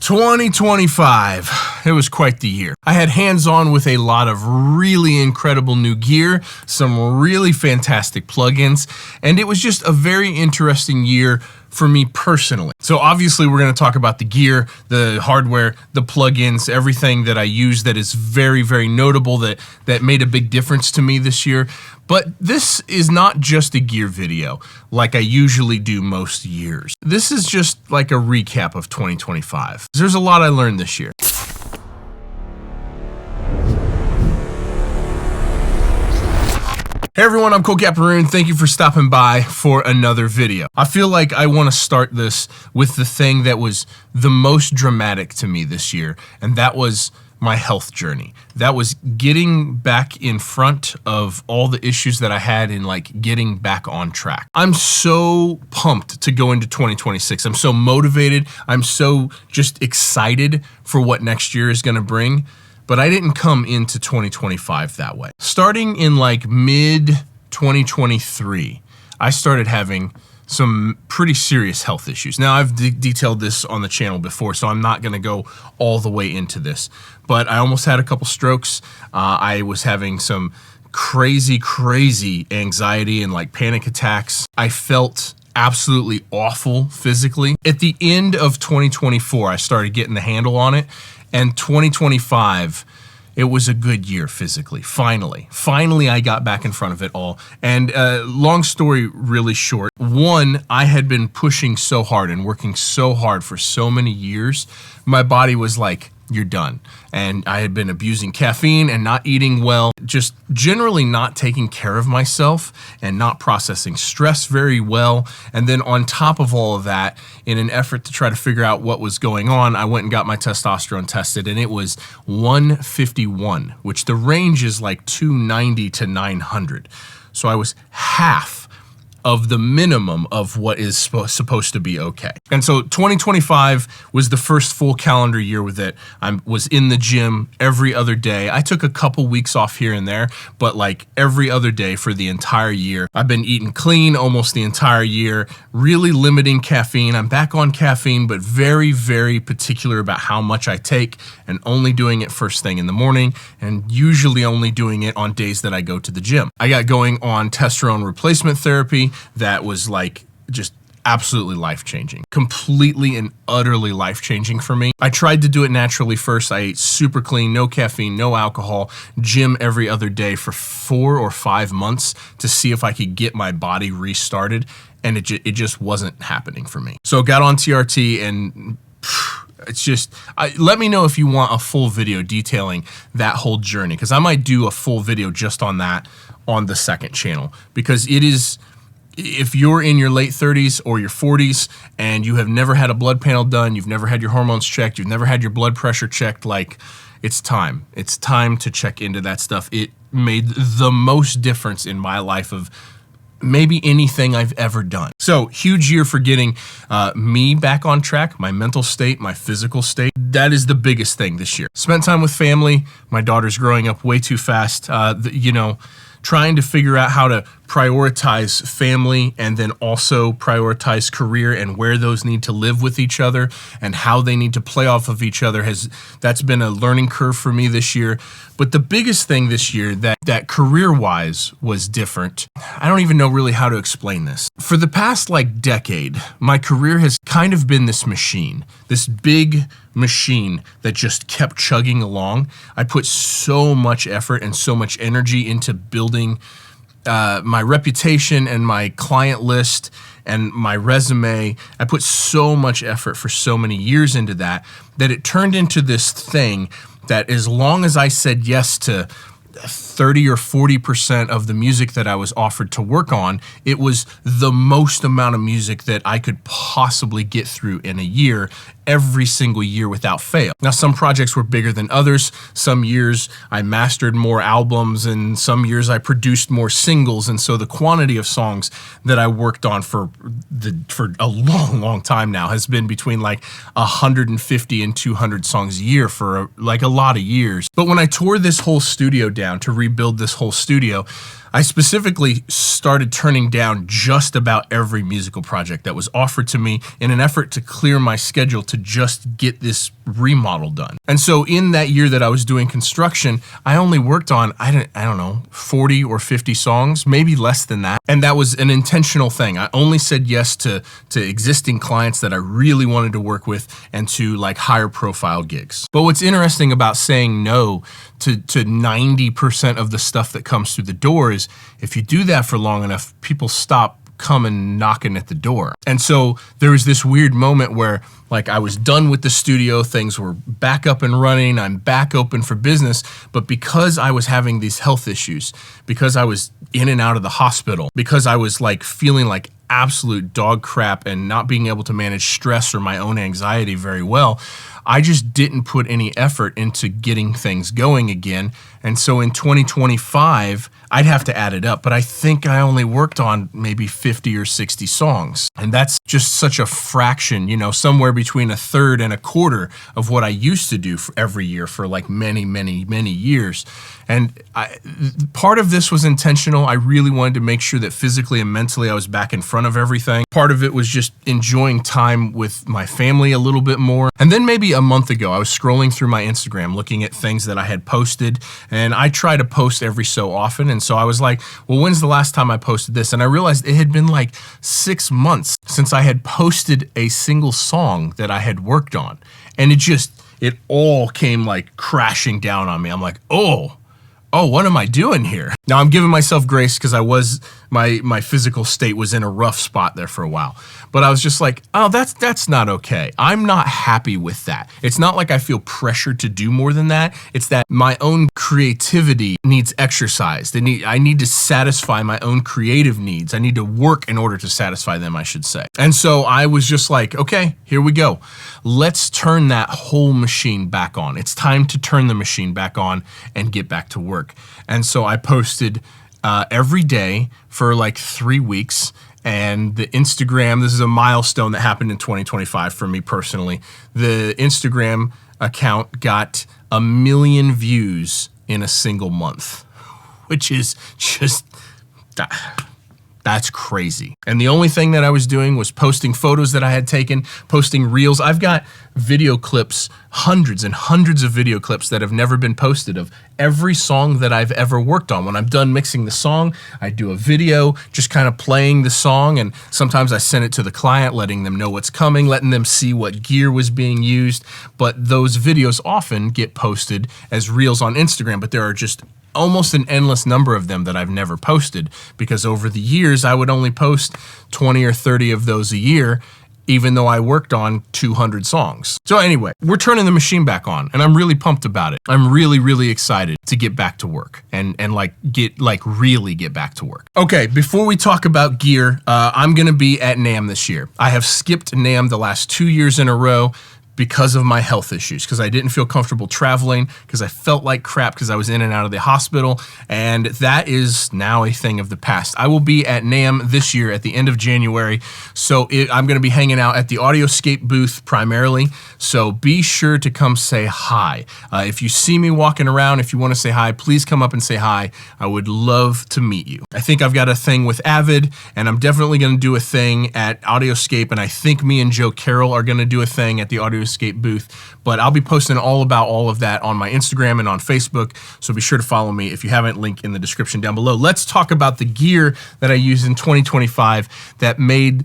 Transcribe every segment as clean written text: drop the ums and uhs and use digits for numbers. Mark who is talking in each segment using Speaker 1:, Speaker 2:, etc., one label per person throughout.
Speaker 1: 2025, it was quite the year. I had hands-on with a lot of really incredible new gear, some really fantastic plugins, and it was just a very interesting year for me personally. So obviously we're going to talk about the gear, the hardware, the plugins, everything that I use that is very, very notable that made a big difference to me this year. But this is not just a gear video like I usually do most years. This is just like a recap of 2025. There's a lot I learned this year. Hey everyone, I'm Cole Caparoon. Thank you for stopping by for another video. I feel like I want to start this with the thing that was the most dramatic to me this year, and that was my health journey. That was getting back in front of all the issues that I had in like getting back on track. I'm so pumped to go into 2026. I'm so motivated. I'm so just excited for what next year is going to bring. But I didn't come into 2025 that way. Starting in like mid 2023, I started having some pretty serious health issues. Now I've detailed this on the channel before, so I'm not gonna go all the way into this, but I almost had a couple strokes. I was having some crazy anxiety and like panic attacks. I felt absolutely awful physically. At the end of 2024, I started getting the handle on it, and 2025, it was a good year physically. Finally, I got back in front of it all. And long story really short, one, I had been pushing so hard and working so hard for so many years, my body was like, you're done. And I had been abusing caffeine and not eating well, just generally not taking care of myself and not processing stress very well. And then on top of all of that, in an effort to try to figure out what was going on, I went and got my testosterone tested, and it was 151, which the range is like 290 to 900. So I was half of the minimum of what is supposed to be okay. And so 2025 was the first full calendar year with it. I was in the gym every other day. I took a couple weeks off here and there, but like every other day for the entire year. I've been eating clean almost the entire year, really limiting caffeine. I'm back on caffeine, but very, very particular about how much I take, and only doing it first thing in the morning, and usually only doing it on days that I go to the gym. I got going on testosterone replacement therapy. That was like just absolutely life-changing, completely and utterly life-changing for me. I tried to do it naturally first. I ate super clean, no caffeine, no alcohol, gym every other day for 4 or 5 months to see if I could get my body restarted, and it just wasn't happening for me. So got on TRT, and it's just, let me know if you want a full video detailing that whole journey, because I might do a full video just on that on the second channel, because it is, if you're in your late 30s or your 40s and you have never had a blood panel done, you've never had your hormones checked, you've never had your blood pressure checked, like, it's time. It's time to check into that stuff. It made the most difference in my life of maybe anything I've ever done. So huge year for getting me back on track, my mental state, my physical state. That is the biggest thing this year. Spent time with family. My daughter's growing up way too fast. Trying to figure out how to prioritize family and then also prioritize career, and where those need to live with each other and how they need to play off of each other. That's been a learning curve for me this year. But the biggest thing this year that career-wise was different, I don't even know really how to explain this. For the past like decade, my career has kind of been this machine, this big machine that just kept chugging along. I put so much effort and so much energy into building my reputation and my client list and my resume. I put so much effort for so many years into that it turned into this thing that, as long as I said yes to 30 or 40% of the music that I was offered to work on, it was the most amount of music that I could possibly get through in a year, every single year without fail. Now, some projects were bigger than others. Some years I mastered more albums, and some years I produced more singles. And so the quantity of songs that I worked on for a long time now has been between like 150 and 200 songs a year for like a lot of years. But when I tore this whole studio down to rebuild this whole studio, I specifically started turning down just about every musical project that was offered to me in an effort to clear my schedule to just get this remodel done. And so in that year that I was doing construction, I only worked on, I don't know, 40 or 50 songs, maybe less than that. And that was an intentional thing. I only said yes to existing clients that I really wanted to work with and to like higher profile gigs. But what's interesting about saying no to 90% of the stuff that comes through the door is if you do that for long enough, people stop coming knocking at the door. And so there was this weird moment where like I was done with the studio, things were back up and running, I'm back open for business, but because I was having these health issues, because I was in and out of the hospital, because I was like feeling like absolute dog crap and not being able to manage stress or my own anxiety very well, I just didn't put any effort into getting things going again. And so in 2025, I'd have to add it up, but I think I only worked on maybe 50 or 60 songs. And that's just such a fraction, you know, somewhere between a third and a quarter of what I used to do for every year for like many years. And part of this was intentional. I really wanted to make sure that physically and mentally I was back in front of everything. Part of it was just enjoying time with my family a little bit more. And then maybe a month ago, I was scrolling through my Instagram looking at things that I had posted, and I try to post every so often. And so I was like, well, when's the last time I posted this? And I realized it had been like 6 months since I had posted a single song that I had worked on. And it all came like crashing down on me. I'm like, oh, what am I doing here? Now I'm giving myself grace because my physical state was in a rough spot there for a while. But I was just like, oh, that's not okay. I'm not happy with that. It's not like I feel pressured to do more than that. It's that my own creativity needs exercised. I need to satisfy my own creative needs. I need to work in order to satisfy them, I should say. And so I was just like, okay, here we go. Let's turn that whole machine back on. It's time to turn the machine back on and get back to work. And so I posted every day for like 3 weeks. And the Instagram, this is a milestone that happened in 2025 for me personally. The Instagram account got 1 million views in a single month, which is just, that's crazy. And the only thing that I was doing was posting photos that I had taken, posting reels. I've got video clips, hundreds and hundreds of video clips that have never been posted of every song that I've ever worked on. When I'm done mixing the song, I do a video just kind of playing the song, and sometimes I send it to the client, letting them know what's coming, letting them see what gear was being used. But those videos often get posted as reels on Instagram, but there are just almost an endless number of them that I've never posted, because over the years I would only post 20 or 30 of those a year, even though I worked on 200 songs. So anyway, we're turning the machine back on, and I'm really pumped about it. I'm really excited to get back to work and really get back to work. Okay, before we talk about gear, I'm gonna be at NAMM this year. I have skipped NAMM the last 2 years in a row because of my health issues, because I didn't feel comfortable traveling, because I felt like crap because I was in and out of the hospital, and that is now a thing of the past. I will be at NAMM this year at the end of January, so I'm going to be hanging out at the Audioscape booth primarily, so be sure to come say hi. If you see me walking around, if you want to say hi, please come up and say hi. I would love to meet you. I think I've got a thing with Avid, and I'm definitely going to do a thing at Audioscape, and I think me and Joe Carroll are going to do a thing at the Audioscape booth, but I'll be posting all about all of that on my Instagram and on Facebook, so be sure to follow me if you haven't. Link in the description down below. Let's talk about the gear that I used in 2025 that made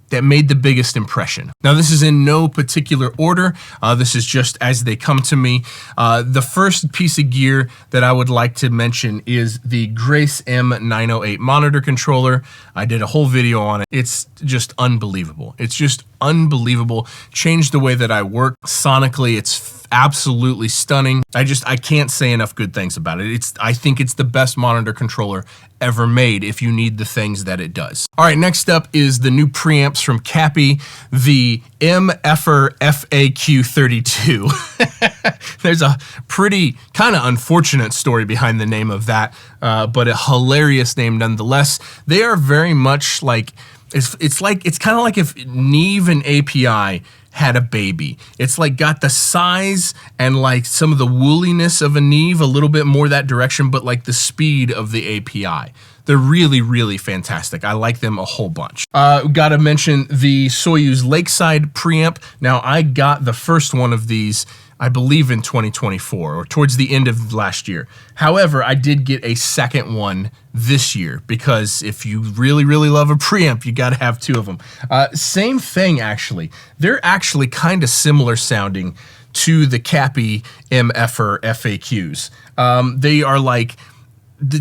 Speaker 1: the biggest impression. Now, this is in no particular order. This is just as they come to me. The first piece of gear that I would like to mention is the Grace M908 monitor controller. I did a whole video on it. It's just unbelievable. It's just unbelievable. Changed the way that I work. Sonically, it's absolutely stunning. I can't say enough good things about it. I think it's the best monitor controller ever made if you need the things that it does. All right, next up is the new preamps from Cappy, the MFR FAQ32. There's a pretty kind of unfortunate story behind the name of that, but a hilarious name nonetheless. They are very much like, it's kind of like if Neve and API had a baby. It's like got the size and like some of the wooliness of a Neve, a little bit more that direction, but like the speed of the API. They're really, really fantastic. I like them a whole bunch. Gotta mention the Soyuz Lakeside preamp. Now, I got the first one of these, I believe, in 2024 or towards the end of last year. However, I did get a second one this year because if you really, really love a preamp, you gotta have two of them. Same thing, actually. They're actually kind of similar sounding to the Cappy MFer FAQs. They are like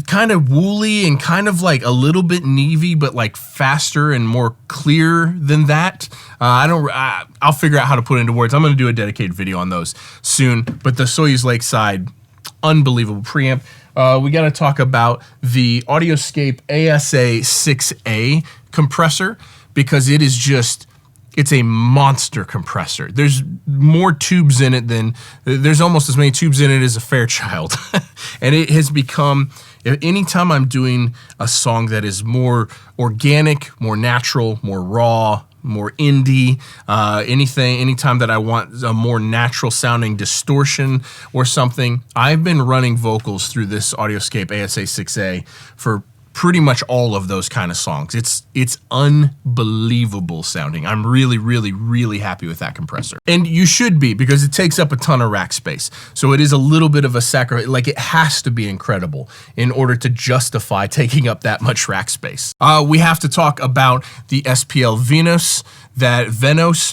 Speaker 1: kind of woolly and kind of like a little bit Nevey, but like faster and more clear than that. I'll figure out how to put it into words. I'm going to do a dedicated video on those soon. But the Soyuz Lakeside, unbelievable preamp. We got to talk about the Audioscape ASA 6A compressor because it is just, it's a monster compressor. There's more tubes in it than, there's almost as many tubes in it as a Fairchild. And it has become, anytime I'm doing a song that is more organic, more natural, more raw, more indie, anytime that I want a more natural sounding distortion or something, I've been running vocals through this Audioscape ASA 6A for pretty much all of those kind of songs. It's unbelievable sounding. I'm really, really, really happy with that compressor. And you should be, because it takes up a ton of rack space. So it is a little bit of a sacrifice. Like, it has to be incredible in order to justify taking up that much rack space. We have to talk about the SPL Venos,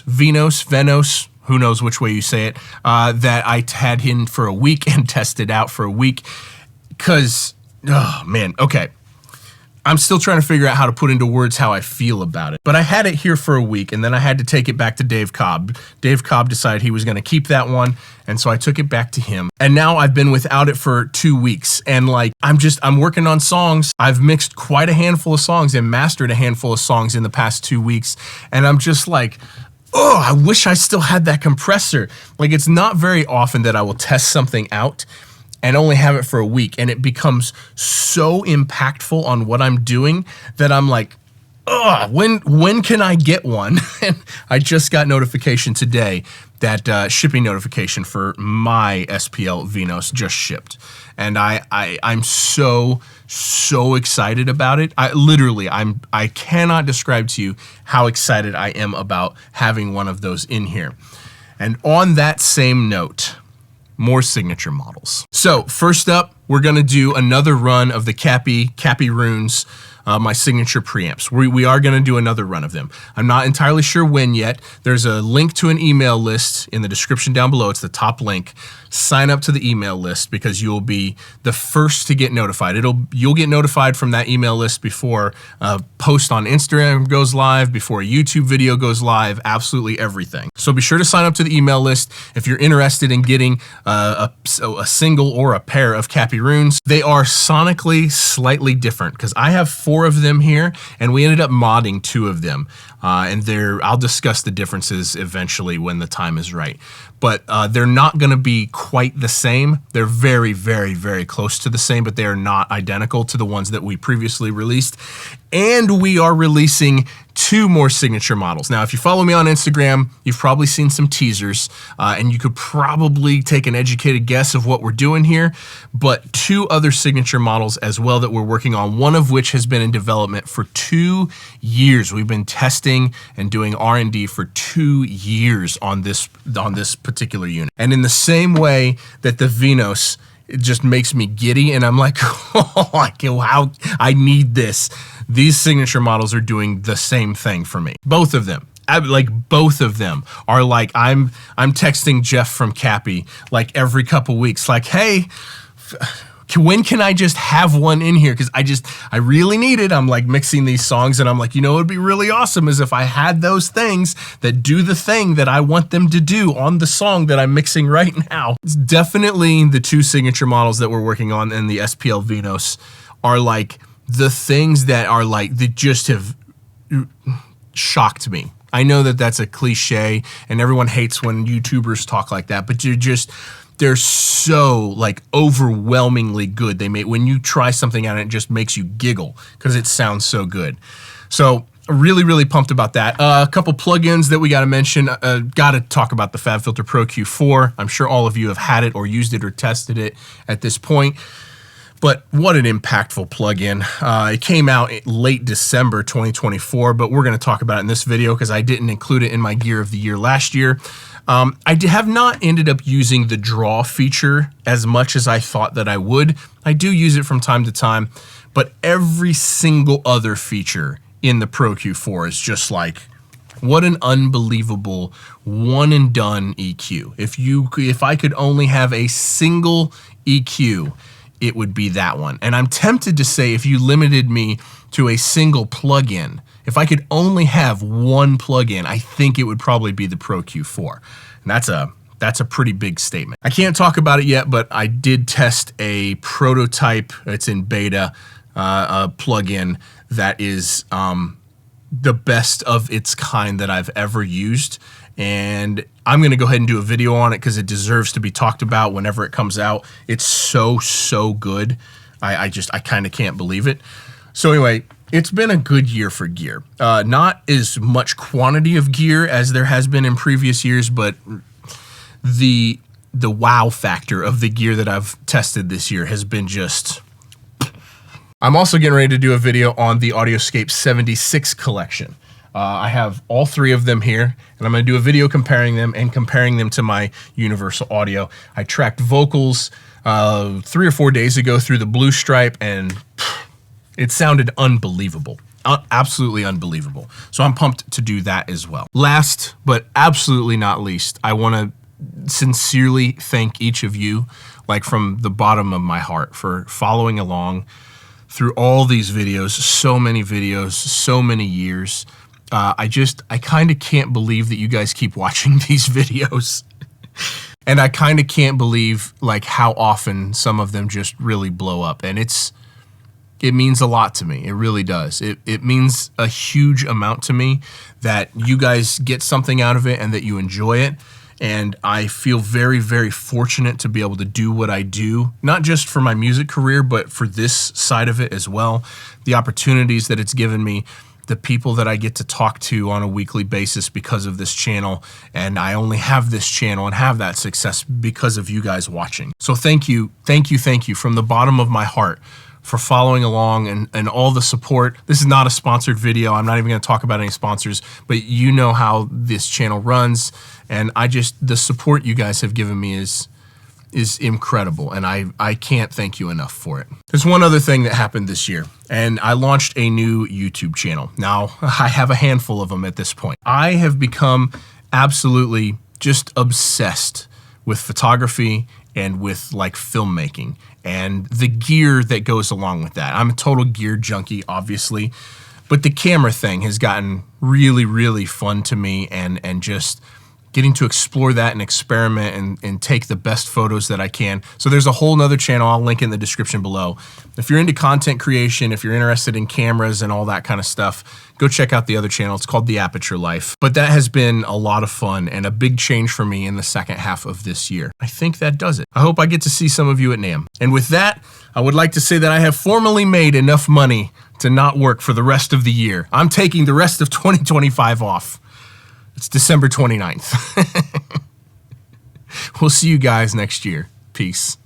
Speaker 1: Venos, who knows which way you say it, that I had in for a week and tested out for a week. Because, oh man, okay. I'm still trying to figure out how to put into words how I feel about it. But I had it here for a week, and then I had to take it back to Dave Cobb. Dave Cobb decided he was going to keep that one, and so I took it back to him. And now I've been without it for 2 weeks, and like, I'm working on songs. I've mixed quite a handful of songs and mastered a handful of songs in the past 2 weeks, and I'm just like, oh, I wish I still had that compressor. Like, it's not very often that I will test something out and only have it for a week, and it becomes so impactful on what I'm doing that I'm like, ugh, when can I get one? And I just got notification today that shipping notification for my SPL Venos just shipped. And I'm so excited about it. I cannot describe to you how excited I am about having one of those in here. And on that same note, more signature models. So first up, we're going to do another run of the Cappy Runes, my signature preamps. We are going to do another run of them. I'm not entirely sure when yet. There's a link to an email list in the description down below. It's the top link. Sign up to the email list because you'll be the first to get notified. You'll get notified from that email list before a post on Instagram goes live, before a YouTube video goes live, absolutely everything. So be sure to sign up to the email list if you're interested in getting a single or a pair of Cappy Runes. They are sonically slightly different because I have 4 of them here, and we ended up modding 2 of them. And I'll discuss the differences eventually when the time is right. But they're not going to be quite the same. They're very, very, very close to the same, but they are not identical to the ones that we previously released. And we are releasing 2 more signature models. Now, if you follow me on Instagram, you've probably seen some teasers, and you could probably take an educated guess of what we're doing here, but 2 other signature models as well that we're working on, one of which has been in development for 2 years. We've been testing and doing R&D for 2 years on this particular unit. And in the same way that the Venos, it just makes me giddy, and I'm like, oh, how I need this. These signature models are doing the same thing for me. Both of them. Both of them are like, I'm texting Jeff from Cappy like every couple weeks, like, hey, when can I just have one in here? Because I really need it. I'm like mixing these songs, and I'm like, you know, it'd be really awesome is if I had those things that do the thing that I want them to do on the song that I'm mixing right now. It's definitely the 2 signature models that we're working on, and the SPL Venos are like the things that are like, that just have shocked me. I know that that's a cliche, and everyone hates when YouTubers talk like that, but they're so like overwhelmingly good. When you try something out, it just makes you giggle because it sounds so good. So really pumped about that. A couple plugins that we got to mention. Got to talk about the FabFilter Pro Q4. I'm sure all of you have had it or used it or tested it at this point. But what an impactful plugin. It came out late December 2024, but we're going to talk about it in this video because I didn't include it in my Gear of the Year last year. I have not ended up using the draw feature as much as I thought that I would. I do use it from time to time, but every single other feature in the Pro Q4 is just like, what an unbelievable one and done EQ. If I could only have a single EQ, it would be that one. And I'm tempted to say, if you limited me to a single plugin, if I could only have one plugin, I think it would probably be the Pro Q4. And that's a pretty big statement. I can't talk about it yet, but I did test a prototype. It's in beta, a plugin that is the best of its kind that I've ever used. And I'm going to go ahead and do a video on it because it deserves to be talked about whenever it comes out. It's so good. I kind of can't believe it. So anyway, it's been a good year for gear. Not as much quantity of gear as there has been in previous years, but the wow factor of the gear that I've tested this year has been just... I'm also getting ready to do a video on the Audioscape 76 collection. I have all three of them here, and I'm going to do a video comparing them to my Universal Audio. I tracked vocals 3 or 4 days ago through the Blue Stripe, and it sounded unbelievable. Absolutely unbelievable. So I'm pumped to do that as well. Last, but absolutely not least, I want to sincerely thank each of you, like from the bottom of my heart, for following along through all these videos, so many videos, so many years. I kind of can't believe that you guys keep watching these videos. And I kind of can't believe like how often some of them just really blow up. And it means a lot to me. It really does. It means a huge amount to me that you guys get something out of it and that you enjoy it. And I feel very fortunate to be able to do what I do, not just for my music career, but for this side of it as well. The opportunities that it's given me, the people that I get to talk to on a weekly basis because of this channel. And I only have this channel and have that success because of you guys watching. So thank you from the bottom of my heart for following along and all the support. This is not a sponsored video. I'm not even going to talk about any sponsors, but you know how this channel runs. And the support you guys have given me is incredible, and I can't thank you enough for it. There's one other thing that happened this year, and I launched a new YouTube channel. Now, I have a handful of them at this point. I have become absolutely just obsessed with photography and with like filmmaking and the gear that goes along with that. I'm a total gear junkie, obviously, but the camera thing has gotten really fun to me, and just getting to explore that and experiment and take the best photos that I can. So there's a whole nother channel. I'll link in the description below. If you're into content creation, if you're interested in cameras and all that kind of stuff, go check out the other channel. It's called The Aperture Life. But that has been a lot of fun and a big change for me in the second half of this year. I think that does it. I hope I get to see some of you at NAMM. And with that, I would like to say that I have formally made enough money to not work for the rest of the year. I'm taking the rest of 2025 off. It's December 29th. We'll see you guys next year. Peace.